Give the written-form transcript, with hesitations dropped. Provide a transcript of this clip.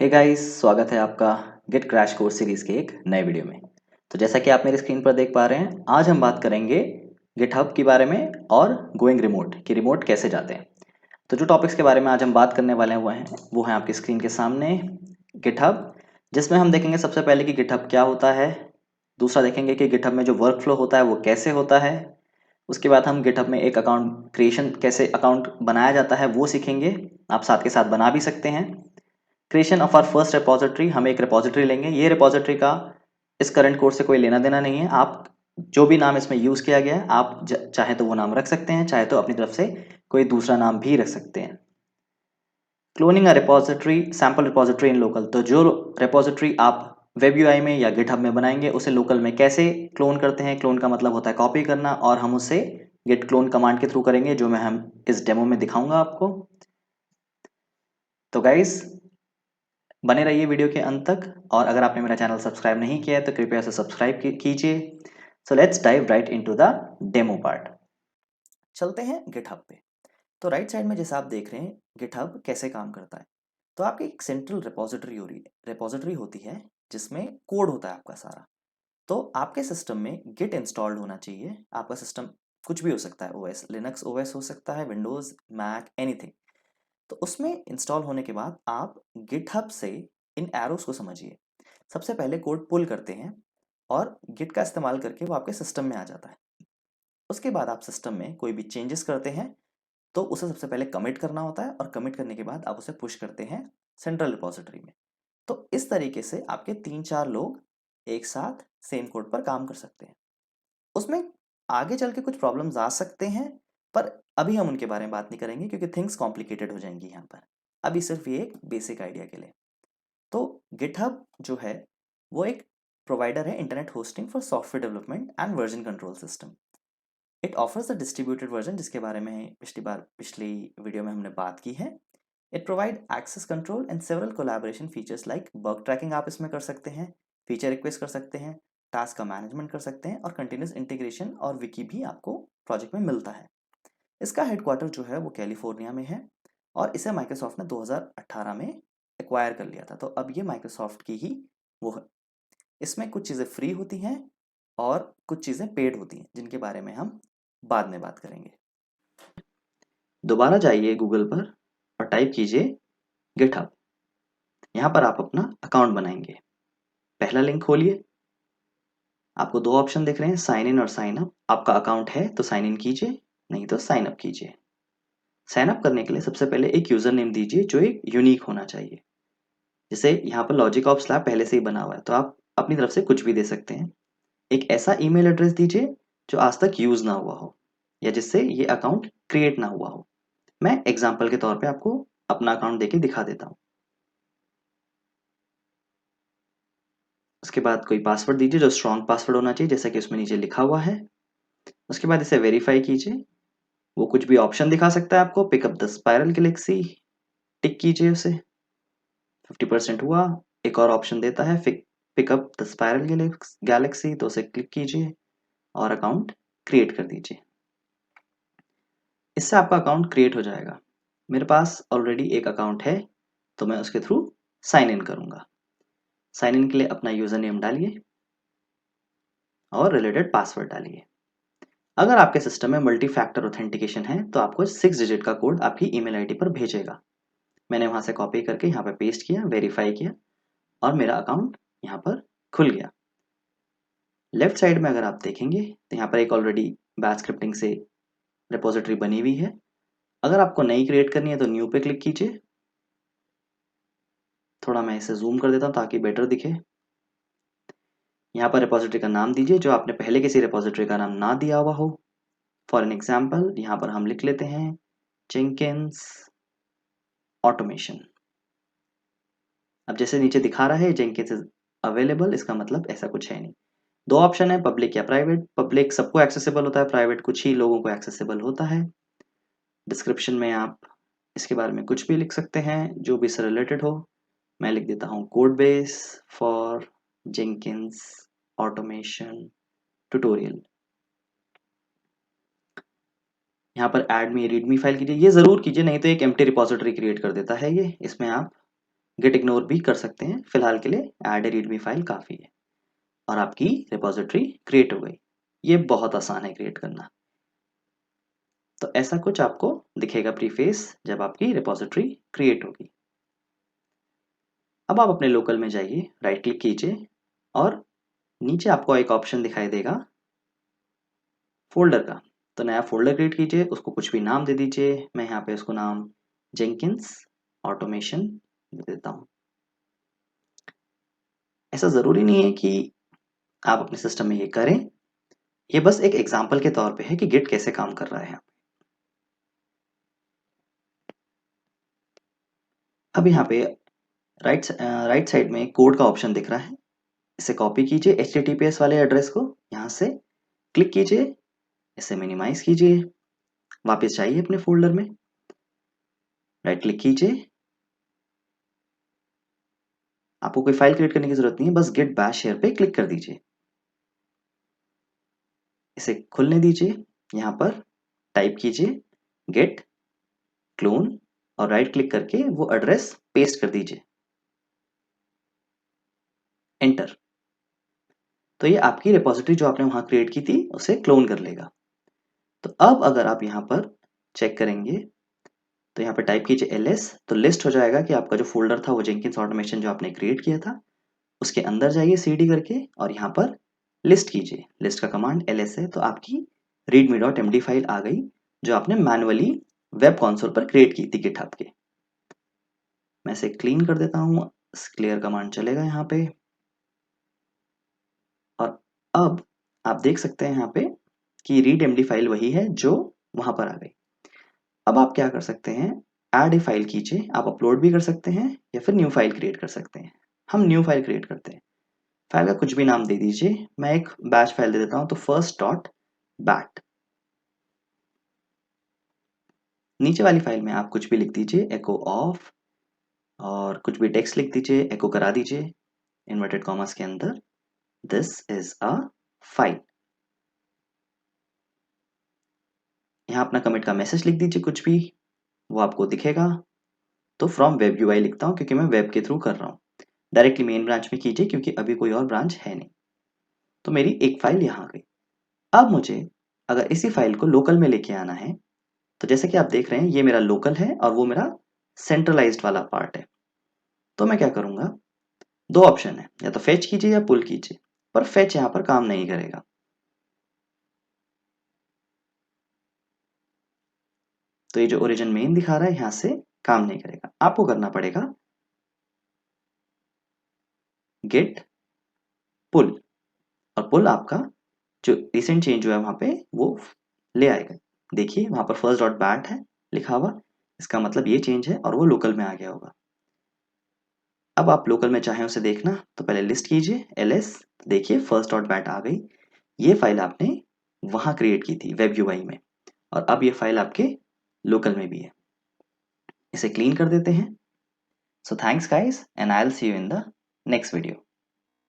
Hey guys, स्वागत है आपका गिट क्रैश कोर्स सीरीज के एक नए वीडियो में। तो जैसा कि आप मेरी स्क्रीन पर देख पा रहे हैं, आज हम बात करेंगे गिटहब के बारे में और गोइंग रिमोट कि रिमोट कैसे जाते हैं। तो जो टॉपिक्स के बारे में आज हम बात करने वाले हैं वो हैं आपकी स्क्रीन के सामने गिटहब, जिसमें हम देखेंगे सबसे पहले कि गिटहब क्या होता है। दूसरा देखेंगे कि गिटहब में जो वर्क फ्लो होता है वो कैसे होता है। उसके बाद हम गिटहब में एक अकाउंट क्रिएशन, कैसे अकाउंट बनाया जाता है वो सीखेंगे। आप साथ के साथ बना भी सकते हैं। Creation of our first repository, हम एक रिपोजिटरी लेंगे। ये रिपोजिटरी का इस करंट कोर्स से कोई लेना देना नहीं है। आप जो भी नाम इसमें यूज किया गया है, आप चाहे तो वो नाम रख सकते हैं, चाहे तो अपनी तरफ से कोई दूसरा नाम भी रख सकते हैं। क्लोनिंग अ रिपोजिटरी, सैम्पल रिपोजिटरी इन लोकल, तो जो रिपोजिटरी आप वेब यूआई में या गिटहब में बनाएंगे उसे लोकल में कैसे क्लोन करते हैं। क्लोन का मतलब होता है कॉपी करना, और हम उसे गिट क्लोन कमांड के थ्रू करेंगे, जो मैं हम इस डेमो में दिखाऊंगा आपको। तो गाइस, बने रहिए वीडियो के अंत तक, और अगर आपने मेरा चैनल सब्सक्राइब नहीं किया है तो कृपया उसे सब्सक्राइब कीजिए। So let's dive right into the demo part. चलते हैं गिटहब पे। तो राइट साइड में जैसा आप देख रहे हैं गिटहब कैसे काम करता है। तो आपकी एक सेंट्रल रिपोजिटरी हो रही है, रिपोजिटरी होती है जिसमें कोड होता है आपका सारा। तो आपके सिस्टम में गिट इंस्टॉल्ड होना चाहिए। आपका सिस्टम कुछ भी हो सकता है, ओएस लिनक्स ओएस हो सकता है, विंडोज, मैक, एनीथिंग। तो उसमें इंस्टॉल होने के बाद आप गिटहब से इन एरोस को समझिए। सबसे पहले कोड पुल करते हैं और गिट का इस्तेमाल करके वो आपके सिस्टम में आ जाता है। उसके बाद आप सिस्टम में कोई भी चेंजेस करते हैं तो उसे सबसे पहले कमिट करना होता है, और कमिट करने के बाद आप उसे पुश करते हैं सेंट्रल रिपोजिटरी में। तो इस तरीके से आपके 3-4 लोग एक साथ सेम कोड पर काम कर सकते हैं। उसमें आगे चल के कुछ प्रॉब्लम्स आ सकते हैं, पर अभी हम उनके बारे में बात नहीं करेंगे क्योंकि थिंग्स कॉम्प्लिकेटेड हो जाएंगी यहाँ पर। अभी सिर्फ ये एक बेसिक आइडिया के लिए। तो गिटहब जो है वो एक प्रोवाइडर है internet hosting for software development and version control system. It offers the distributed version, जिसके बारे में पिछली वीडियो में हमने बात की है। It provide access control and several collaboration features like bug tracking आप इसमें कर सकते हैं, फीचर रिक्वेस्ट कर सकते हैं, टास्क का मैनेजमेंट कर सकते हैं, और कंटिन्यूस इंटीग्रेशन और विकी भी आपको प्रोजेक्ट में मिलता है। इसका हेडक्वार्टर जो है वो कैलिफोर्निया में है, और इसे माइक्रोसॉफ्ट ने 2018 में एक्वायर कर लिया था। तो अब ये माइक्रोसॉफ्ट की ही वो है। इसमें कुछ चीज़ें फ्री होती हैं और कुछ चीज़ें पेड होती हैं, जिनके बारे में हम बाद में बात करेंगे। दोबारा जाइए गूगल पर और टाइप कीजिए गिटहब। यहाँ पर आप अपना अकाउंट बनाएंगे। पहला लिंक खोलिए। आपको दो ऑप्शन दिख रहे हैं, साइन इन और साइन अप। आपका अकाउंट है तो साइन इन कीजिए, नहीं तो साइन अप कीजिए। साइन अप करने के लिए सबसे पहले एक यूजर नेम दीजिए जो एक यूनिक होना चाहिए। जैसे यहाँ पर लॉजिक ऑफ स्लैब पहले से ही बना हुआ है, तो आप अपनी तरफ से कुछ भी दे सकते हैं। एक ऐसा ईमेल एड्रेस दीजिए जो आज तक यूज ना हुआ हो, या जिससे ये अकाउंट क्रिएट ना हुआ हो। मैं एग्जाम्पल के तौर पे आपको अपना अकाउंट देके दिखा देता हूँ। उसके बाद कोई पासवर्ड दीजिए जो स्ट्रॉन्ग पासवर्ड होना चाहिए, जैसा कि उसमें नीचे लिखा हुआ है। उसके बाद इसे वेरीफाई कीजिए। वो कुछ भी ऑप्शन दिखा सकता है आपको, पिकअप द स्पाइरल गैलेक्सी, टिक कीजिए उसे। 50% हुआ। एक और ऑप्शन देता है पिकअप द स्पाइरल गैलेक्सी, तो उसे क्लिक कीजिए और अकाउंट क्रिएट कर दीजिए। इससे आपका अकाउंट क्रिएट हो जाएगा। मेरे पास ऑलरेडी एक अकाउंट है, तो मैं उसके थ्रू साइन इन करूंगा। साइन इन के लिए अपना यूजर नेम डालिए और रिलेटेड पासवर्ड डालिए। अगर आपके सिस्टम में मल्टी फैक्टर ऑथेंटिकेशन है तो आपको 6 डिजिट का कोड आपकी ईमेल आईडी पर भेजेगा। मैंने वहां से कॉपी करके यहाँ पे पेस्ट किया, वेरीफाई किया, और मेरा अकाउंट यहाँ पर खुल गया। लेफ्ट साइड में अगर आप देखेंगे तो यहाँ पर एक ऑलरेडी बैच स्क्रिप्टिंग से रिपोजिटरी बनी हुई है। अगर आपको नई क्रिएट करनी है तो न्यू पे क्लिक कीजिए। थोड़ा मैं इसे जूम कर देता हूँ ताकि बेटर दिखे। यहाँ पर रिपोजिटरी का नाम दीजिए जो आपने पहले किसी रिपोजिटरी का नाम ना दिया हुआ हो। फॉर एन एग्जाम्पल यहाँ पर हम लिख लेते हैं जेंकिंस ऑटोमेशन। अब जैसे नीचे दिखा रहा है जेंकिंस इज अवेलेबल, इसका मतलब ऐसा कुछ है नहीं। दो ऑप्शन है, पब्लिक या प्राइवेट। पब्लिक सबको एक्सेसिबल होता है, प्राइवेट कुछ ही लोगों को एक्सेसिबल होता है। डिस्क्रिप्शन में आप इसके बारे में कुछ भी लिख सकते हैं जो भी इससे रिलेटेड हो। मैं लिख देता हूँ code base for Jenkins automation tutorial. यहाँ पर ऐड में रीडमी फाइल कीजिए, ये जरूर कीजिए, नहीं तो एक एम्प्टी रिपोजिटरी क्रिएट कर देता है ये। इसमें आप गिट इग्नोर भी कर सकते हैं। फिलहाल के लिए ऐड ए रीडमी फाइल काफ़ी है और आपकी रिपोजिटरी क्रिएट हो गई। ये बहुत आसान है क्रिएट करना। तो ऐसा कुछ आपको दिखेगा प्रीफेस जब आपकी रिपोजिटरी क्रिएट होगी। अब आप अपने लोकल में जाइए, राइट क्लिक कीजिए और नीचे आपको एक ऑप्शन दिखाई देगा फोल्डर का। तो नया फोल्डर क्रिएट कीजिए, उसको कुछ भी नाम दे दीजिए। मैं यहाँ पे उसको नाम जेंकिंस ऑटोमेशन दे देता हूँ। ऐसा ज़रूरी नहीं है कि आप अपने सिस्टम में ये करें, ये बस एक एग्जाम्पल के तौर पे है कि गिट कैसे काम कर रहा है। अब यहाँ पे राइट साइड में कोड का ऑप्शन दिख रहा है, इसे कॉपी कीजिए HTTPS वाले एड्रेस को, यहाँ से क्लिक कीजिए, इसे मिनिमाइज कीजिए, वापस जाइए अपने फोल्डर में, राइट क्लिक कीजिए। आपको कोई फाइल क्रिएट करने की जरूरत नहीं है, बस गिट बैश शेयर पे क्लिक कर दीजिए, इसे खुलने दीजिए। यहाँ पर टाइप कीजिए गिट क्लोन और राइट क्लिक करके वो एड्रेस पेस्ट कर दीजिए, एंटर। तो ये आपकी रिपोजिटरी जो आपने वहां क्रिएट की थी उसे क्लोन कर लेगा। तो अब अगर आप यहाँ पर चेक करेंगे तो यहाँ पर टाइप कीजिए ls, तो लिस्ट हो जाएगा कि आपका जो फोल्डर था वो जेंकिंस ऑटोमेशन जो आपने क्रिएट किया था उसके अंदर जाइए cd करके और यहाँ पर लिस्ट कीजिए। लिस्ट का कमांड ls है, तो आपकी readme.md फाइल आ गई जो आपने मैनुअली वेब कंसोल पर क्रिएट की थी गिटहब के। मैं इसे क्लीन कर देता हूँ, क्लियर कमांड चलेगा यहाँ पे। और अब आप देख सकते हैं यहाँ पे कि readmd फाइल वही है जो वहां पर आ गई। अब आप क्या कर सकते हैं, ऐड ए फाइल कीजिए। आप अपलोड भी कर सकते हैं या फिर न्यू फाइल क्रिएट कर सकते हैं। हम न्यू फाइल क्रिएट करते हैं। फाइल का कुछ भी नाम दे दीजिए, मैं एक बैच फाइल दे देता हूं, तो फर्स्ट डॉट बैट। नीचे वाली फाइल में आप कुछ भी लिख दीजिए, एको ऑफ, और कुछ भी टेक्स्ट लिख दीजिए, एको करा दीजिए इन्वर्टेड कॉमर्स के अंदर, दिस इज अ फाइल। यहाँ अपना कमिट का मैसेज लिख दीजिए कुछ भी, वो आपको दिखेगा। तो फ्रॉम वेब यूआई लिखता हूँ क्योंकि मैं वेब के थ्रू कर रहा हूँ। डायरेक्टली मेन ब्रांच में कीजिए क्योंकि अभी कोई और ब्रांच है नहीं। तो मेरी एक फाइल यहाँ आ गई। अब मुझे अगर इसी फाइल को लोकल में लेके आना है, तो जैसे कि आप देख रहे हैं ये मेरा लोकल है और वो मेरा सेंट्रलाइज्ड वाला पार्ट है। तो मैं क्या करूंगा, दो ऑप्शन है, या तो फेच कीजिए या पुल कीजिए, पर फेच यहाँ पर काम नहीं करेगा। तो ये जो ओरिजिन मेन दिखा रहा है यहाँ से काम नहीं करेगा। आपको करना पड़ेगा गेट पुल, और पुल आपका जो रिसेंट चेंज हुआ है वहां पे वो ले आएगा। देखिए वहां पर फर्स्ट डॉट बैट है लिखा हुआ, इसका मतलब ये चेंज है और वो लोकल में आ गया होगा। अब आप लोकल में चाहें उसे देखना तो पहले लिस्ट कीजिए ls, देखिए फर्स्ट डॉट बैट आ गई। ये फाइल आपने वहां क्रिएट की थी वेब यूआई में, और अब ये फाइल आपके लोकल में भी है। इसे क्लीन कर देते हैं। So thanks guys and I will see you in the next video.